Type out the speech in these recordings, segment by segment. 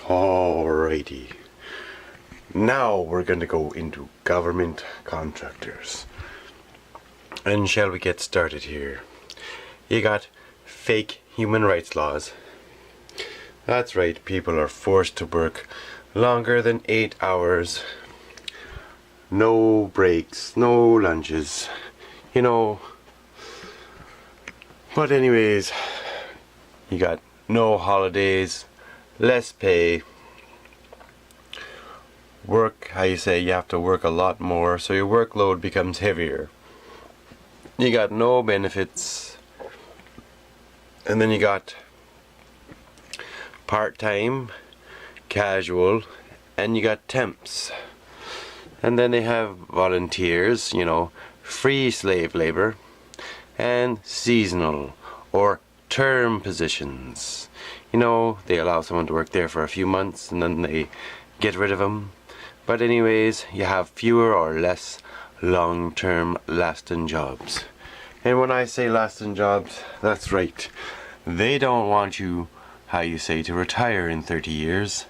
Alrighty. Now we're going to go into government contractors. And shall we get started here? You got fake human rights laws. That's right, people are forced to work longer than 8 hours. No breaks, no lunches, But anyways, you got no holidays, less pay. Work, you have to work a lot more, so your workload becomes heavier. You got no benefits. And then you got part-time, casual, and you got temps. And then they have volunteers, free slave labor, and seasonal or term positions. They allow someone to work there for a few months and then they get rid of them. But anyways, you have fewer or less long-term lasting jobs. And when I say lasting jobs, that's right. They don't want you, to retire in 30 years.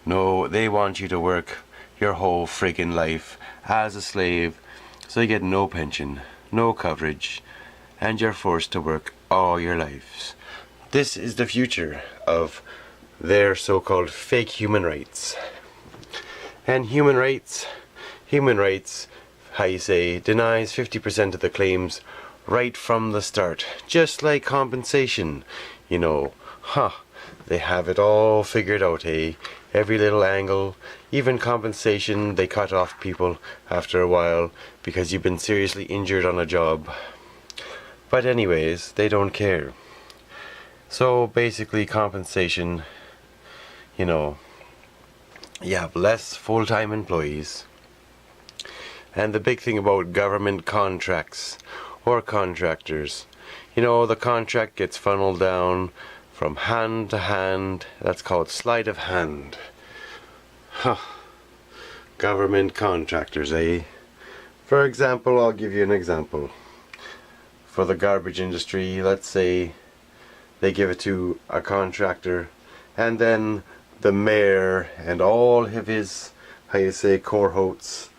No, they want you to work your whole friggin' life as a slave, so you get no pension, no coverage, and you're forced to work all your lives. This is the future of their so-called fake human rights. And human rights, denies 50% of the claims right from the start. Just like compensation, they have it all figured out, every little angle. Even compensation, they cut off people after a while because you've been seriously injured on a job. But anyways, they don't care. So basically compensation, you have less full-time employees. And the big thing about government contracts or contractors, the contract gets funneled down from hand to hand. That's called sleight of hand. Government contractors, For example, I'll give you an example. For the garbage industry, let's say they give it to a contractor, and then the mayor and all of his, cohorts,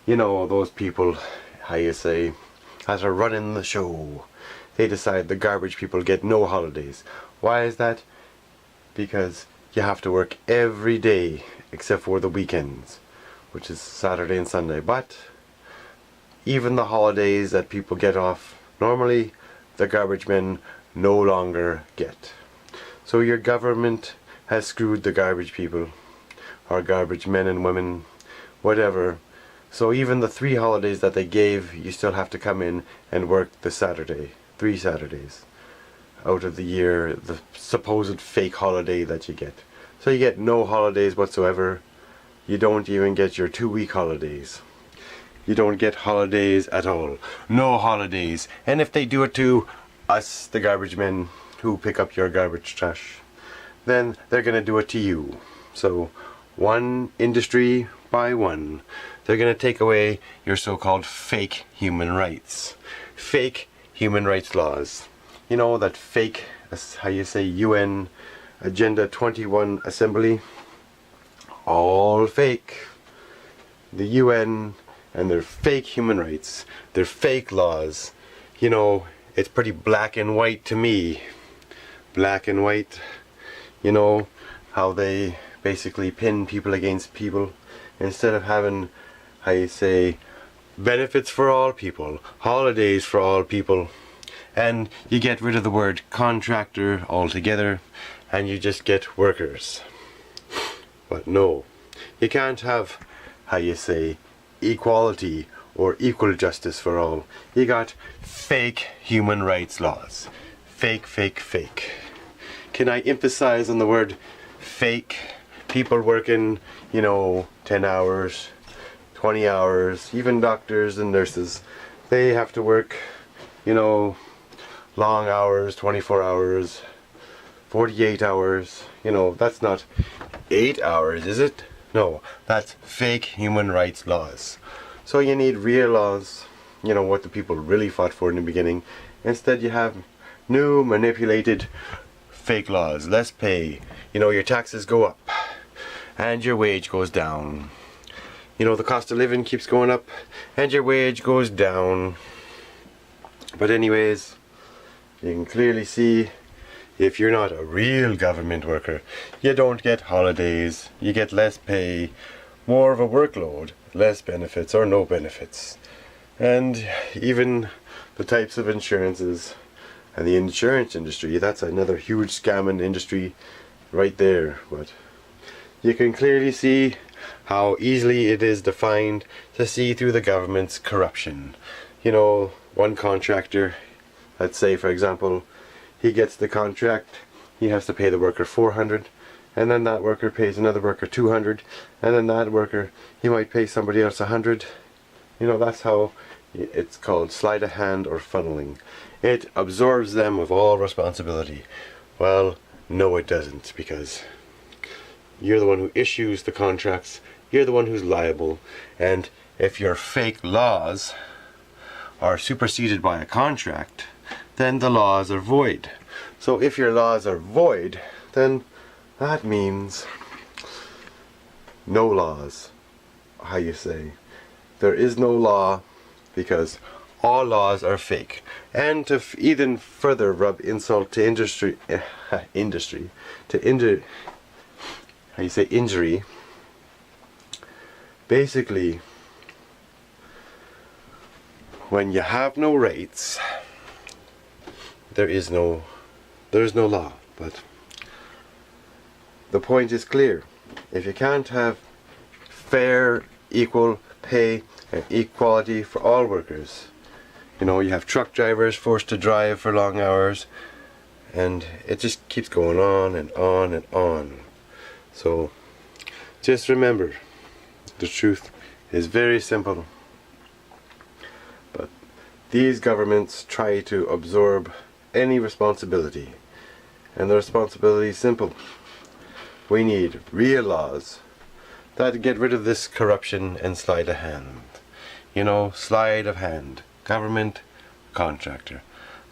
those people, that are running the show, they decide the garbage people get no holidays. Why is that? Because you have to work every day except for the weekends, which is Saturday and Sunday. But even the holidays that people get off, normally the garbage men no longer get. So your government has screwed the garbage people, or garbage men and women, whatever. So even the 3 holidays that they gave, you still have to come in and work the Saturday, 3 Saturdays out of the year, the supposed fake holiday that you get. So you get no holidays whatsoever. You don't even get your 2-week holidays. You don't get holidays at all. No holidays. And if they do it to us, the garbage men who pick up your garbage trash, then they're going to do it to you. So one industry by one, they're going to take away your so-called fake human rights. Fake human rights laws. That fake, UN Agenda 21 Assembly. All fake. The UN and their fake human rights, their fake laws. It's pretty black and white to me. Black and white. How they basically pin people against people instead of having, benefits for all people, holidays for all people. And you get rid of the word contractor altogether and you just get workers. But no, you can't have, equality or equal justice for all. You got fake human rights laws. Fake, fake, fake. Can I emphasize on the word fake? People working, 10 hours, 20 hours, even doctors and nurses, they have to work, long hours, 24 hours, 48 hours. That's not 8 hours, is it? No, that's fake human rights laws. So you need real laws, what the people really fought for in the beginning. Instead you have new manipulated fake laws, less pay, your taxes go up. and your wage goes down. You know, the cost of living keeps going up and your wage goes down. But anyways, you can clearly see, if you're not a real government worker, you don't get holidays, you get less pay, more of a workload, less benefits or no benefits. And even the types of insurances and the insurance industry, that's another huge scamming industry right there. But you can clearly see how easily it is defined to see through the government's corruption. You know, one contractor, let's say for example, he gets the contract, he has to pay the worker 400, and then that worker pays another worker 200, and then that worker, he might pay somebody else 100. You know, that's how it's called sleight of hand or funneling. It absorbs them of all responsibility. Well, no it doesn't, because you're the one who issues the contracts, you're the one who's liable, and if your fake laws are superseded by a contract, then the laws are void. So if your laws are void, then that means no laws. How you say? There is no law, because all laws are fake. And to even further rub insult to injury, basically, when you have no rights, there's no law. But the point is clear. If you can't have fair, equal pay and equality for all workers, you know, you have truck drivers forced to drive for long hours, and it just keeps going on and on and on. So just remember, the truth is very simple. But these governments try to absorb any responsibility, and the responsibility is simple. We need real laws that get rid of this corruption and sleight of hand. You know, sleight of hand. Government, contractor.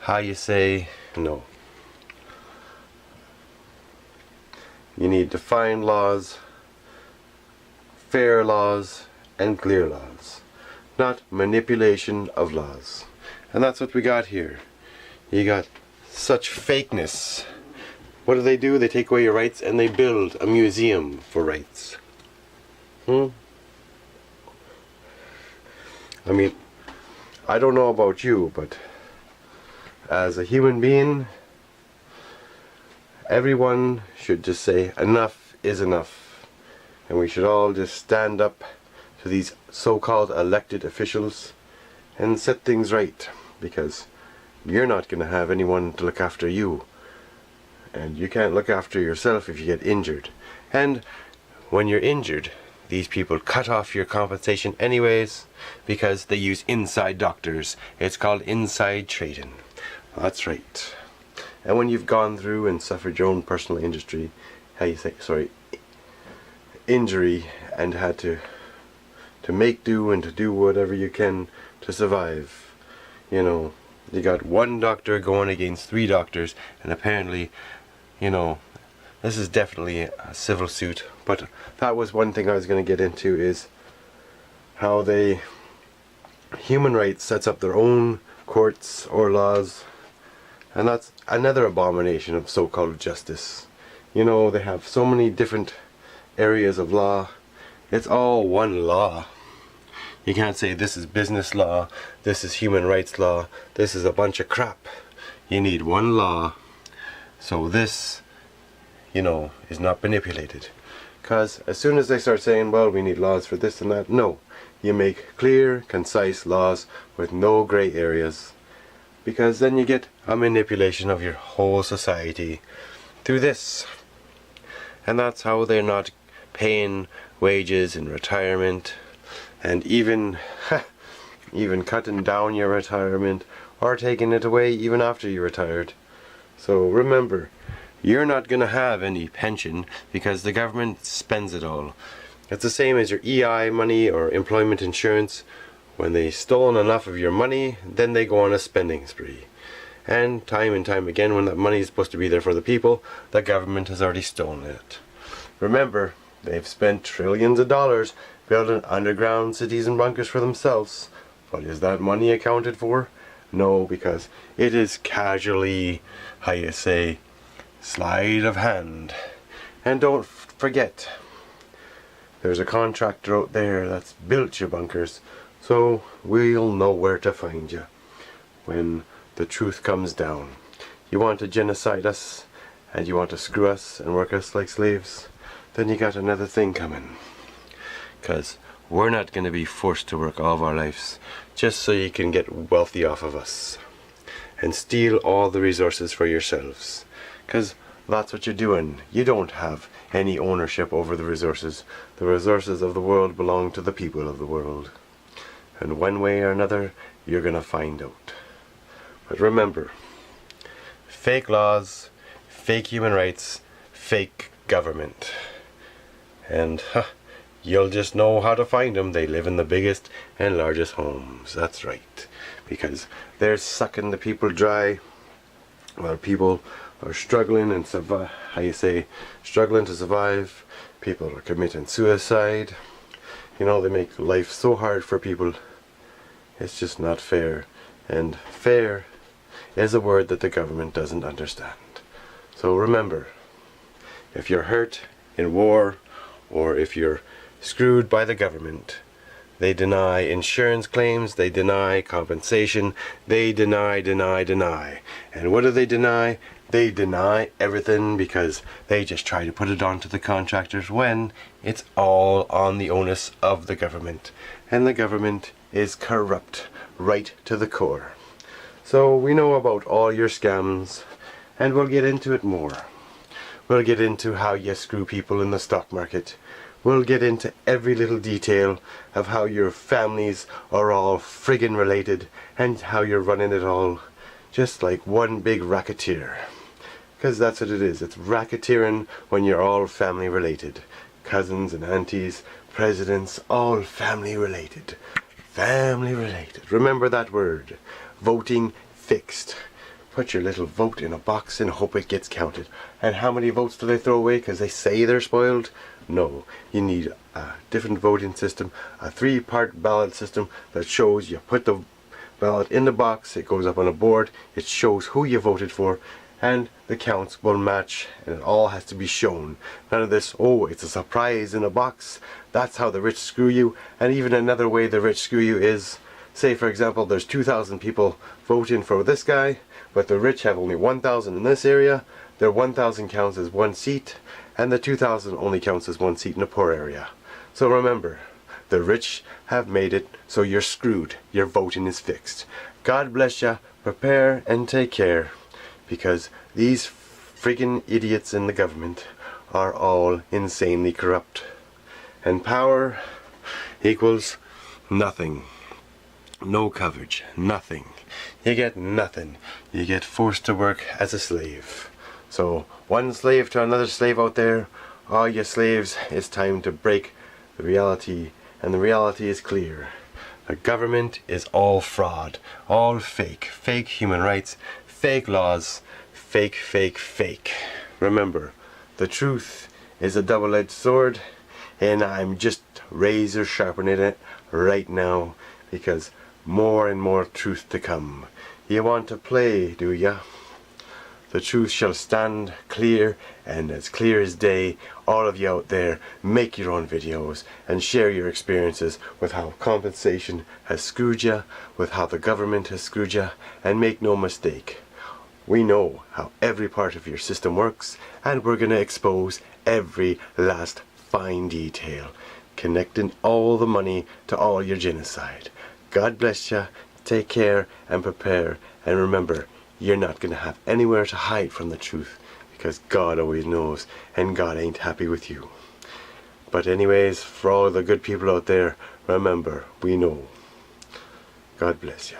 How you say no. You need defined laws, fair laws, and clear laws. Not manipulation of laws. And that's what we got here. You got such fakeness. What do? They take away your rights and they build a museum for rights. I mean, I don't know about you, but as a human being, everyone should just say enough is enough. And we should all just stand up to these so-called elected officials and set things right, because you're not going to have anyone to look after you. And you can't look after yourself if you get injured. And when you're injured, these people cut off your compensation anyways, because they use inside doctors. It's called inside trading. That's right. And when you've gone through and suffered your own personal injury, injury, and had to make do and to do whatever you can to survive, you know, you got one doctor going against 3 doctors, and apparently, you know, this is definitely a civil suit. But that was one thing I was going to get into, is how human rights sets up their own courts or laws, and that's another abomination of so-called justice. You know, they have so many different areas of law. It's all one law. You can't say this is business law, this is human rights law, this is a bunch of crap. You need one law, so this, you know, is not manipulated. Because as soon as they start saying, well, we need laws for this and that, no. You make clear, concise laws with no grey areas. Because then you get a manipulation of your whole society through this. And that's how they're not paying wages in retirement, and even cutting down your retirement, or taking it away even after you're retired. So remember, you're not going to have any pension because the government spends it all. It's the same as your EI money or employment insurance. When they've stolen enough of your money, then they go on a spending spree. And time again, when that money is supposed to be there for the people, the government has already stolen it. Remember, They've spent trillions of dollars building underground cities and bunkers for themselves. But is that money accounted for? No, because it is casually, how you say, sleight of hand. And don't forget, there's a contractor out there that's built your bunkers, so we'll know where to find you when the truth comes down. You want to genocide us, and you want to screw us and work us like slaves, then you got another thing coming. 'Cause we're not going to be forced to work all of our lives just so you can get wealthy off of us and steal all the resources for yourselves. 'Cause that's what you're doing. You don't have any ownership over the resources. The resources of the world belong to the people of the world. And one way or another, you're going to find out. But remember, fake laws, fake human rights, fake government. And you'll just know how to find them. They live in the biggest and largest homes. That's right. Because they're sucking the people dry while people are struggling and struggling to survive. People are committing suicide. You know, they make life so hard for people. It's just not fair. And fair is a word that the government doesn't understand. So remember, if you're hurt in war, or if you're screwed by the government, they deny insurance claims, they deny compensation, they deny. And what do they deny? They deny everything because they just try to put it onto the contractors when it's all on the onus of the government. And the government is corrupt right to the core. So we know about all your scams, and we'll get into it more. We'll get into how you screw people in the stock market. We'll get into every little detail of how your families are all friggin' related and how you're running it all just like one big racketeer. Because that's what it is. It's racketeering when you're all family related. Cousins and aunties, presidents, all family related. Family related. Remember that word. Voting fixed. Put your little vote in a box and hope it gets counted. And how many votes do they throw away because they say they're spoiled? No, you need a different voting system, a 3-part ballot system that shows you put the ballot in the box, it goes up on a board, it shows who you voted for, and the counts will match, and it all has to be shown. None of this, oh, it's a surprise in a box. That's how the rich screw you. And even another way the rich screw you is, say for example there's 2,000 people voting for this guy, but the rich have only 1,000 in this area. Their 1,000 counts as 1 seat, and the 2,000 only counts as 1 seat in a poor area. So remember, the rich have made it so you're screwed. Your voting is fixed. God bless ya. Prepare and take care, because these friggin' idiots in the government are all insanely corrupt. And power equals nothing. No coverage. Nothing. You get nothing. You get forced to work as a slave. So, one slave to another slave out there, all you slaves, it's time to break the reality, and the reality is clear. The government is all fraud, all fake, fake human rights, fake laws, fake. Remember, the truth is a double-edged sword, and I'm just razor sharpening it right now, because more and more truth to come. You want to play, do ya? The truth shall stand clear, and as clear as day. All of you out there, make your own videos and share your experiences with how compensation has screwed you, with how the government has screwed you, and make no mistake, we know how every part of your system works, and we're going to expose every last fine detail, connecting all the money to all your genocide. God bless you, take care and prepare, and remember, you're not going to have anywhere to hide from the truth, because God always knows, and God ain't happy with you. But anyways, for all the good people out there, remember, we know. God bless you.